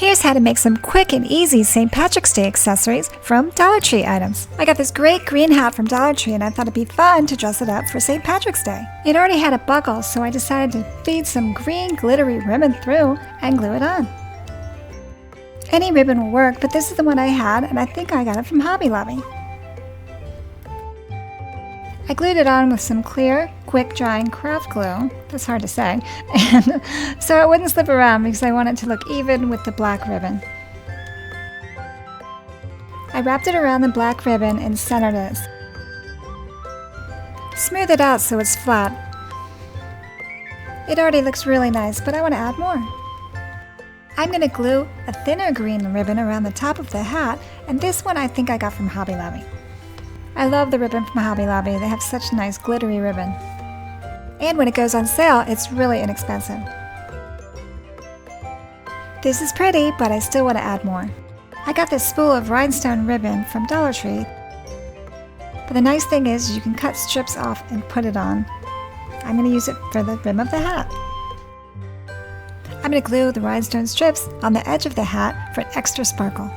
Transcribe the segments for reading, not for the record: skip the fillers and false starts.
Here's how to make some quick and easy St. Patrick's Day accessories from Dollar Tree items. I got this great green hat from Dollar Tree and I thought it'd be fun to dress it up for St. Patrick's Day. It already had a buckle, so I decided to feed some green glittery ribbon through and glue it on. Any ribbon will work, but this is the one I had and I think I got it from Hobby Lobby. I glued it on with some clear, quick-drying craft glue, that's hard to say, and so it wouldn't slip around because I want it to look even with the black ribbon. I wrapped it around the black ribbon and centered it. Smooth it out so it's flat. It already looks really nice, but I want to add more. I'm going to glue a thinner green ribbon around the top of the hat, and this one I think I got from Hobby Lobby. I love the ribbon from Hobby Lobby. They have such nice glittery ribbon. And when it goes on sale, it's really inexpensive. This is pretty, but I still want to add more. I got this spool of rhinestone ribbon from Dollar Tree. But the nice thing is you can cut strips off and put it on. I'm going to use it for the rim of the hat. I'm going to glue the rhinestone strips on the edge of the hat for an extra sparkle.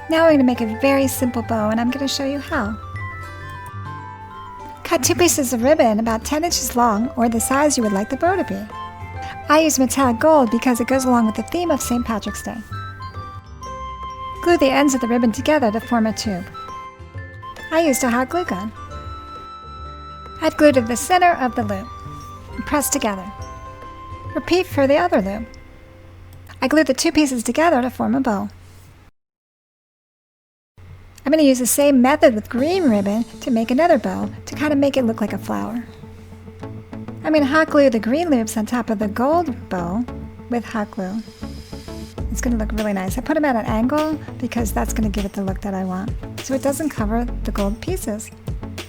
Now I'm going to make a very simple bow, and I'm going to show you how. Cut 2 pieces of ribbon about 10 inches long, or the size you would like the bow to be. I use metallic gold because it goes along with the theme of St. Patrick's Day. Glue the ends of the ribbon together to form a tube. I used a hot glue gun. Add glue to the center of the loop and press together. Repeat for the other loop. I glued the 2 pieces together to form a bow. I'm going to use the same method with green ribbon to make another bow to kind of make it look like a flower. I'm going to hot glue the green loops on top of the gold bow with hot glue. It's going to look really nice. I put them at an angle because that's going to give it the look that I want, so it doesn't cover the gold pieces.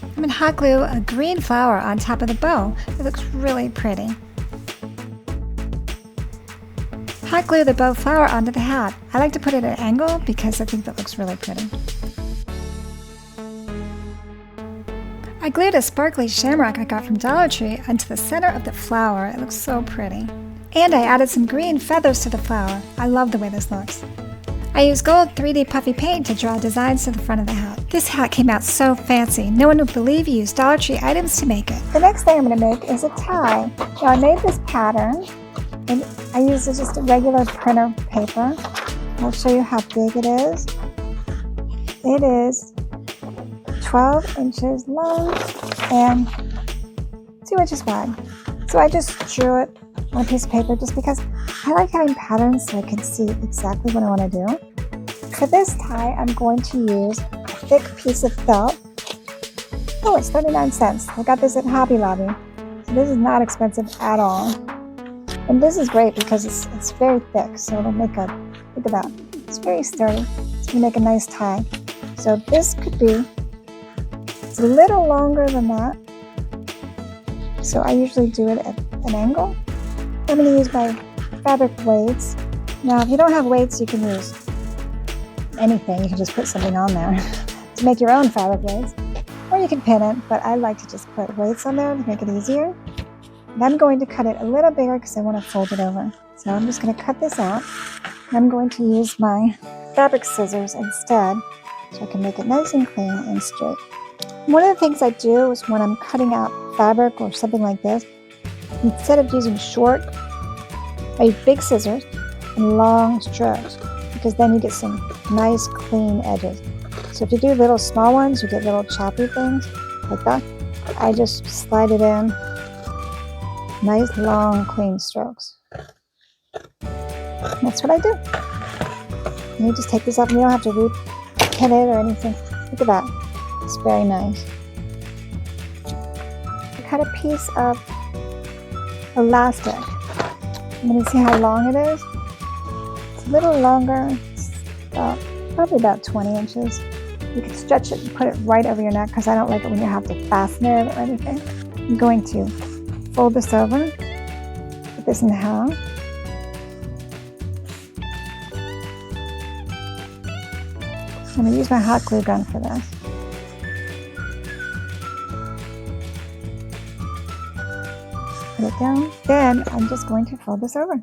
I'm going to hot glue a green flower on top of the bow. It looks really pretty. Hot glue the bow flower onto the hat. I like to put it at an angle because I think that looks really pretty. I glued a sparkly shamrock I got from Dollar Tree onto the center of the flower. It looks so pretty. And I added some green feathers to the flower. I love the way this looks. I used gold 3D puffy paint to draw designs to the front of the hat. This hat came out so fancy. No one would believe you used Dollar Tree items to make it. The next thing I'm going to make is a tie. Now I made this pattern, and I used just a regular printer paper. I'll show you how big it is. It is 12 inches long and 2 inches wide. So I just drew it on a piece of paper just because I like having patterns so I can see exactly what I want to do. For this tie, I'm going to use a thick piece of felt. Oh, it's 39 cents. I got this at Hobby Lobby. So this is not expensive at all. And this is great because it's very thick, so it'll make a, look at that. It's very sturdy. It's going to make a nice tie. So this could be, it's a little longer than that, so I usually do it at an angle. I'm going to use my fabric weights. Now if you don't have weights, you can use anything. You can just put something on there to make your own fabric weights, or you can pin it, but I like to just put weights on there to make it easier. And I'm going to cut it a little bigger because I want to fold it over. So I'm just going to cut this out. And I'm going to use my fabric scissors instead so I can make it nice and clean and straight. One of the things I do is when I'm cutting out fabric or something like this, instead of using short, I use big scissors and long strokes because then you get some nice clean edges. So if you do little small ones, you get little choppy things like that. I just slide it in, nice long clean strokes. And that's what I do. And you just take this off and you don't have to repin it or anything. Look at that. It's very nice. I cut a piece of elastic. I'm going to see how long it is. It's a little longer. It's probably about 20 inches. You can stretch it and put it right over your neck because I don't like it when you have to fasten it or anything. I'm going to fold this over, put this in half. I'm going to use my hot glue gun for this. Put it down. Then I'm just going to fold this over.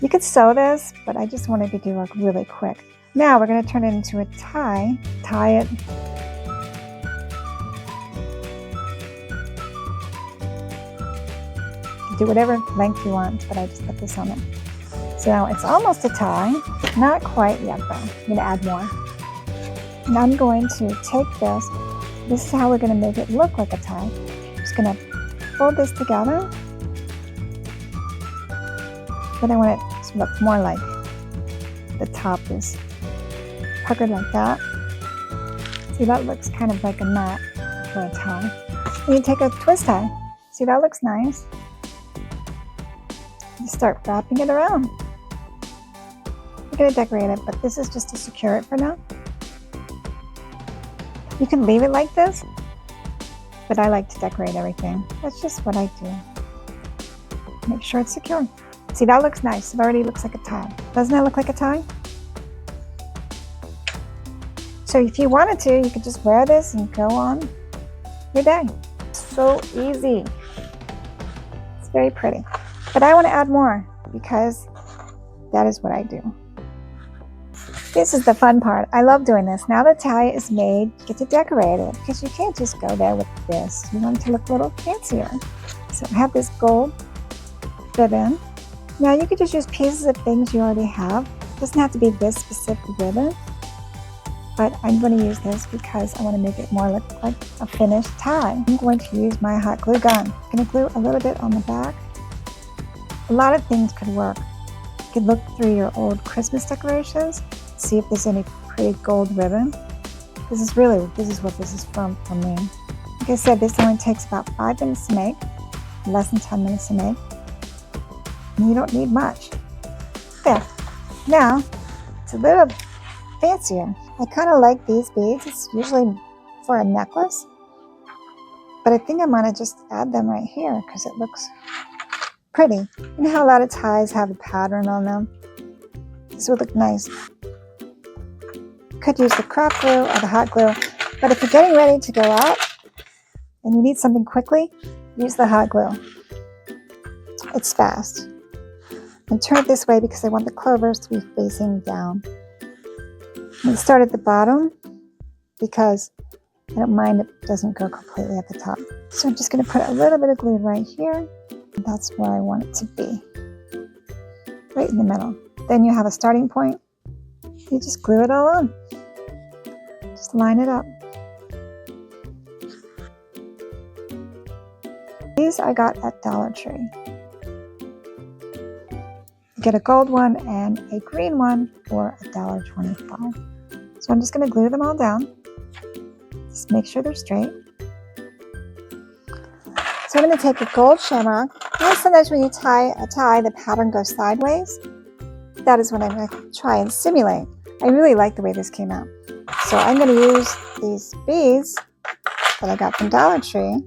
You could sew this, but I just wanted to do like really quick. Now we're going to turn it into a tie. Tie it. Do whatever length you want, but I just put this on it. So now it's almost a tie. Not quite yet though. I'm going to add more. And I'm going to take this. This is how we're going to make it look like a tie. I'm just going to fold this together. But I want it to look more like the top is puckered like that. See, that looks kind of like a knot for a tie. And you take a twist tie. See, that looks nice. You start wrapping it around. We're going to decorate it, but this is just to secure it for now. You can leave it like this, but I like to decorate everything. That's just what I do. Make sure it's secure. See, that looks nice. It already looks like a tie. Doesn't that look like a tie? So if you wanted to, you could just wear this and go on your day. So easy. It's very pretty. But I want to add more because that is what I do. This is the fun part. I love doing this. Now the tie is made, you get to decorate it because you can't just go there with this. You want it to look a little fancier. So I have this gold ribbon. Now you could just use pieces of things you already have. It doesn't have to be this specific ribbon. But I'm going to use this because I want to make it more look like a finished tie. I'm going to use my hot glue gun. I'm going to glue a little bit on the back. A lot of things could work. You could look through your old Christmas decorations, see if there's any pretty gold ribbon. This is what this is from for me. Like I said, this only takes about 5 minutes to make, less than 10 minutes to make. And you don't need much. There. Now, it's a little fancier. I kind of like these beads. It's usually for a necklace. But I think I'm going to just add them right here because it looks pretty. You know how a lot of ties have a pattern on them? This would look nice. Could use the craft glue or the hot glue. But if you're getting ready to go out and you need something quickly, use the hot glue. It's fast. And turn it this way because I want the clovers to be facing down. And start at the bottom because I don't mind if it doesn't go completely at the top. So I'm just going to put a little bit of glue right here. That's where I want it to be. Right in the middle. Then you have a starting point. You just glue it all on. Just line it up. These I got at Dollar Tree. You get a gold one and a green one for $1.25. So I'm just going to glue them all down. Just make sure they're straight. So I'm going to take a gold shamrock. You know, sometimes when you tie a tie, the pattern goes sideways. That is what I'm going to try and simulate. I really like the way this came out. So I'm going to use these beads that I got from Dollar Tree.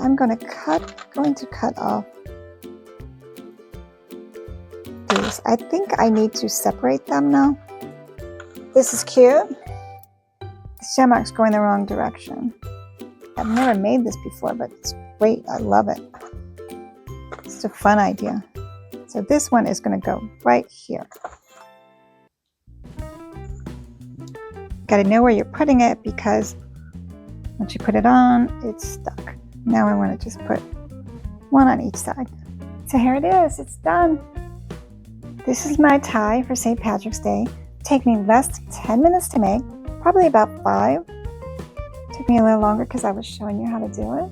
I'm going to cut off these. I think I need to separate them now. This is cute. The shamrock's going the wrong direction. I've never made this before, but it's great. I love it. It's a fun idea. So this one is going to go right here. Got to know where you're putting it because once you put it on, it's stuck. Now I want to just put one on each side. So here it is. It's done. This is my tie for St. Patrick's Day. It took me less than 10 minutes to make, probably about 5. It took me a little longer because I was showing you how to do it.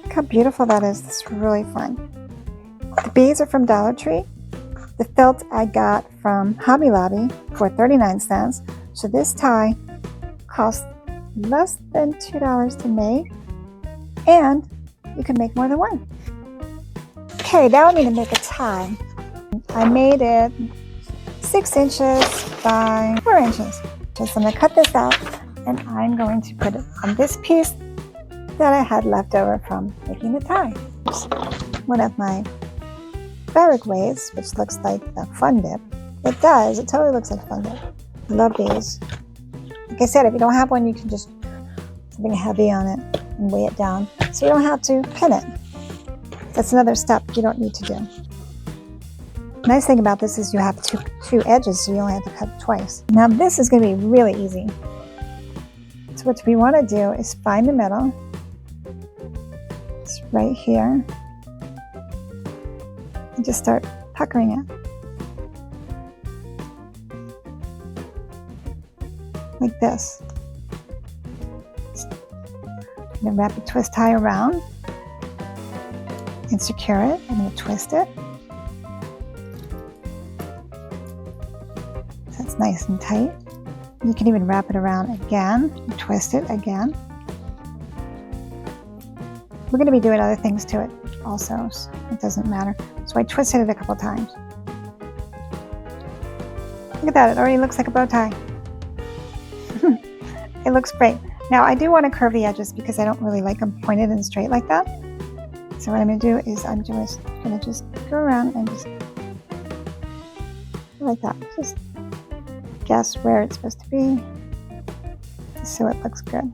Look how beautiful that is. It's really fun. The beads are from Dollar Tree. The felt I got from Hobby Lobby for 39 cents. So this tie cost less than $2 to make. And you can make more than one. Okay, now I need to make a tie. I made it 6 inches by 4 inches. So I'm going to cut this out and I'm going to put it on this piece that I had left over from making the tie. One of my fabric waves, which looks like the Fun Dip. It does, it totally looks like Fun Dip. I love these. Like I said, if you don't have one, you can just put something heavy on it and weigh it down. So you don't have to pin it. That's another step you don't need to do. Nice thing about this is you have two edges, so you only have to cut twice. Now this is going to be really easy. So what we want to do is find the middle. It's right here. And just start puckering it. Like this. I'm going to wrap a twist tie around and secure it. I'm going to twist it. So it's nice and tight. You can even wrap it around again and twist it again. We're going to be doing other things to it also, so it doesn't matter. So I twisted it a couple times. Look at that, it already looks like a bow tie. It looks great. Now I do want to curve the edges because I don't really like them pointed and straight like that. So what I'm going to do is I'm just going to just go around and just like that. Just guess where it's supposed to be so it looks good.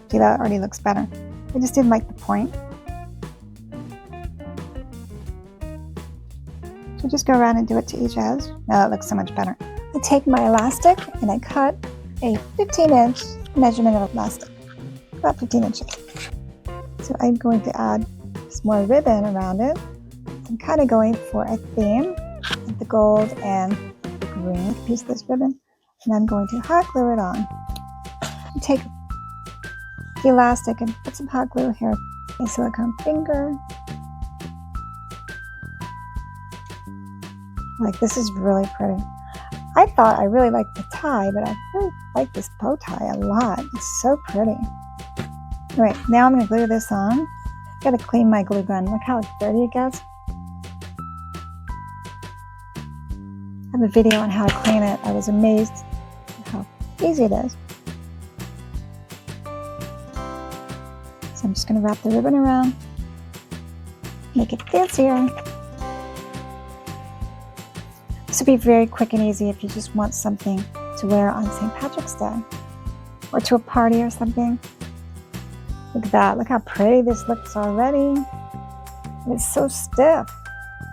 See, that already looks better. I just didn't like the point. So just go around and do it to each edge. Now it looks so much better. I take my elastic and I cut a 15-inch measurement of elastic, about 15 inches. So I'm going to add some more ribbon around it. I'm kind of going for a theme of the gold and the green piece of this ribbon, and I'm going to hot glue it on. And take the elastic and put some hot glue here, a silicone finger. Like, this is really pretty. I thought I really liked the tie, but I really like this bow tie a lot. It's so pretty. All right, now I'm going to glue this on. I've got to clean my glue gun. Look how dirty it gets. I have a video on how to clean it. I was amazed at how easy it is. So I'm just going to wrap the ribbon around, make it fancier. This would be very quick and easy if you just want something to wear on St. Patrick's Day or to a party or something. Look at that. Look how pretty this looks already. It's so stiff.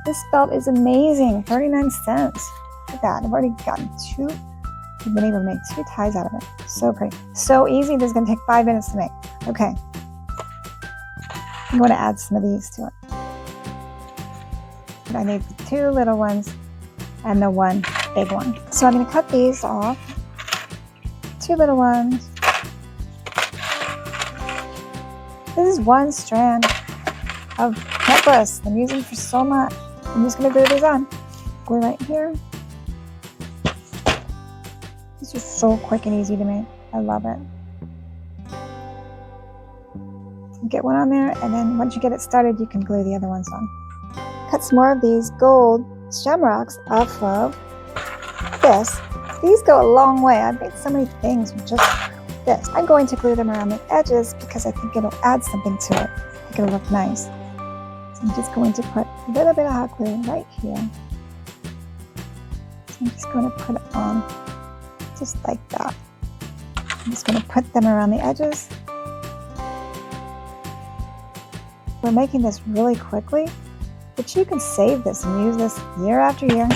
This belt is amazing. 39 cents. Look at that. I've already gotten I've been able to make 2 ties out of it. So pretty. So easy. This is going to take 5 minutes to make. Okay. I'm going to add some of these to it. I need the 2 little ones and the 1 big one. So I'm going to cut these off. 2 little ones. This is 1 strand of necklace I'm using for so much. I'm just going to glue these on. Glue right here. This is so quick and easy to make. I love it. Get one on there, and then once you get it started, you can glue the other ones on. Cut some more of these gold shamrocks off of this. These go a long way. I've made so many things with just this. I'm going to glue them around the edges because I think it'll add something to it. I think it'll look nice. So I'm just going to put a little bit of hot glue right here. So I'm just going to put it on just like that. I'm just going to put them around the edges. We're making this really quickly, but you can save this and use this year after year.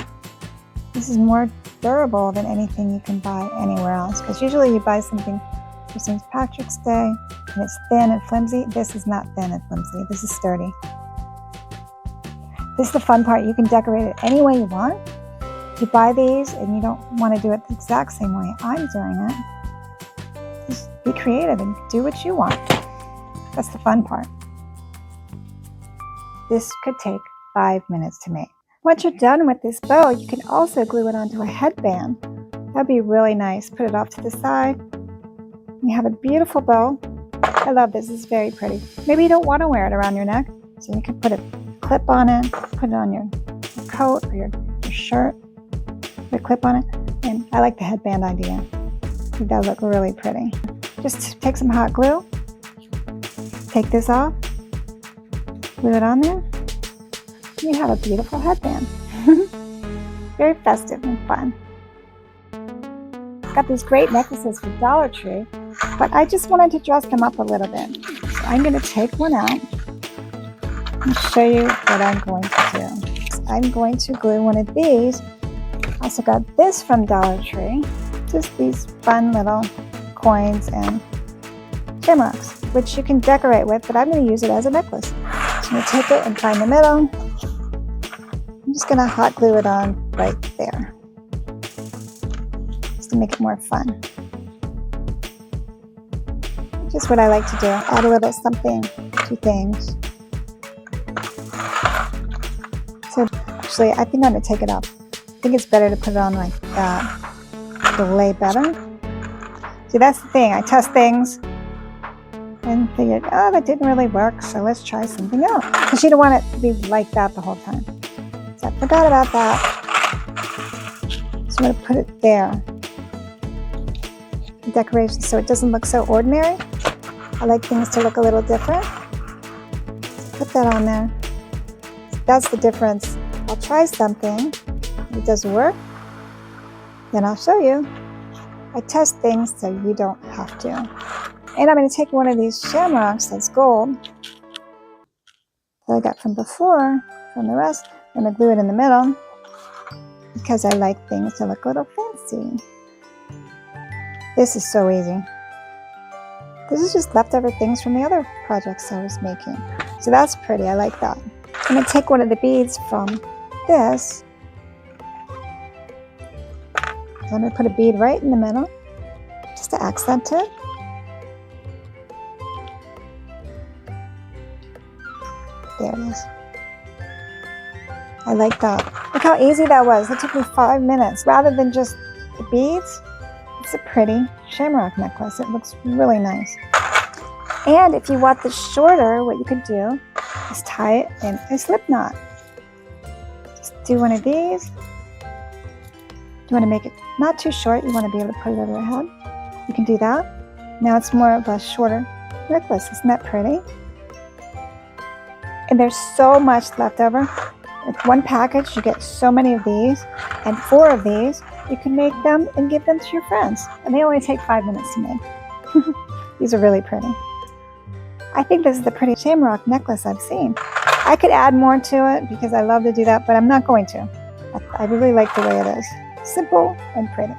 This is more durable than anything you can buy anywhere else, because usually you buy something for St. Patrick's Day and it's thin and flimsy. This is not thin and flimsy. This is sturdy. This is the fun part. You can decorate it any way you want. If you buy these and you don't want to do it the exact same way I'm doing it, just be creative and do what you want. That's the fun part. This could take 5 minutes to make. Once you're done with this bow, you can also glue it onto a headband. That'd be really nice. Put it off to the side. You have a beautiful bow. I love this. It's very pretty. Maybe you don't want to wear it around your neck, so you can put a clip on it, put it on your coat or your shirt, put a clip on it. And I like the headband idea. I think that would look really pretty. Just take some hot glue, take this off, glue it on there. You have a beautiful headband. Very festive and fun. Got these great necklaces from Dollar Tree, but I just wanted to dress them up a little bit. So I'm going to take one out and show you what I'm going to do. I'm going to glue one of these. I also got this from Dollar Tree. Just these fun little coins and shamrocks, which you can decorate with, but I'm going to use it as a necklace. So I'm going to take it and find the middle. I'm just going to hot glue it on right there, just to make it more fun. Just what I like to do, add a little something to things. So actually, I think I'm going to take it off. I think it's better to put it on like that. It'll lay better. See, that's the thing. I test things and figured, oh, that didn't really work, so let's try something else. Because you don't want it to be like that the whole time. So I forgot about that. So I'm going to put it there. The decoration, so it doesn't look so ordinary. I like things to look a little different. So put that on there. That's the difference. I'll try something. If it doesn't work, then I'll show you. I test things so you don't have to. And I'm going to take one of these shamrocks that's gold that I got from before, from the rest. I'm going to glue it in the middle because I like things to look a little fancy. This is so easy. This is just leftover things from the other projects I was making. So that's pretty, I like that. I'm going to take one of the beads from this. So I'm going to put a bead right in the middle, just to accent it. There it is. I like that. Look how easy that was. It took me 5 minutes. Rather than just the beads, it's a pretty shamrock necklace. It looks really nice. And if you want this shorter, what you could do is tie it in a slip knot. Just do one of these. You want to make it not too short. You want to be able to put it over your head. You can do that. Now it's more of a shorter necklace. Isn't that pretty? And there's so much left over. With one package, you get so many of these, and 4 of these. You can make them and give them to your friends. And they only take 5 minutes to make. These are really pretty. I think this is the prettiest shamrock necklace I've seen. I could add more to it because I love to do that, but I'm not going to. I really like the way it is. Simple and pretty.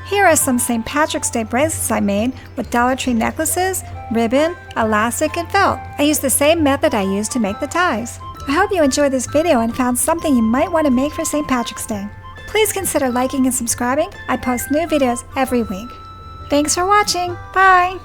Here are some St. Patrick's Day bracelets I made with Dollar Tree necklaces, ribbon, elastic, and felt. I used the same method I used to make the ties. I hope you enjoyed this video and found something you might want to make for St. Patrick's Day. Please consider liking and subscribing. I post new videos every week. Thanks for watching. Bye!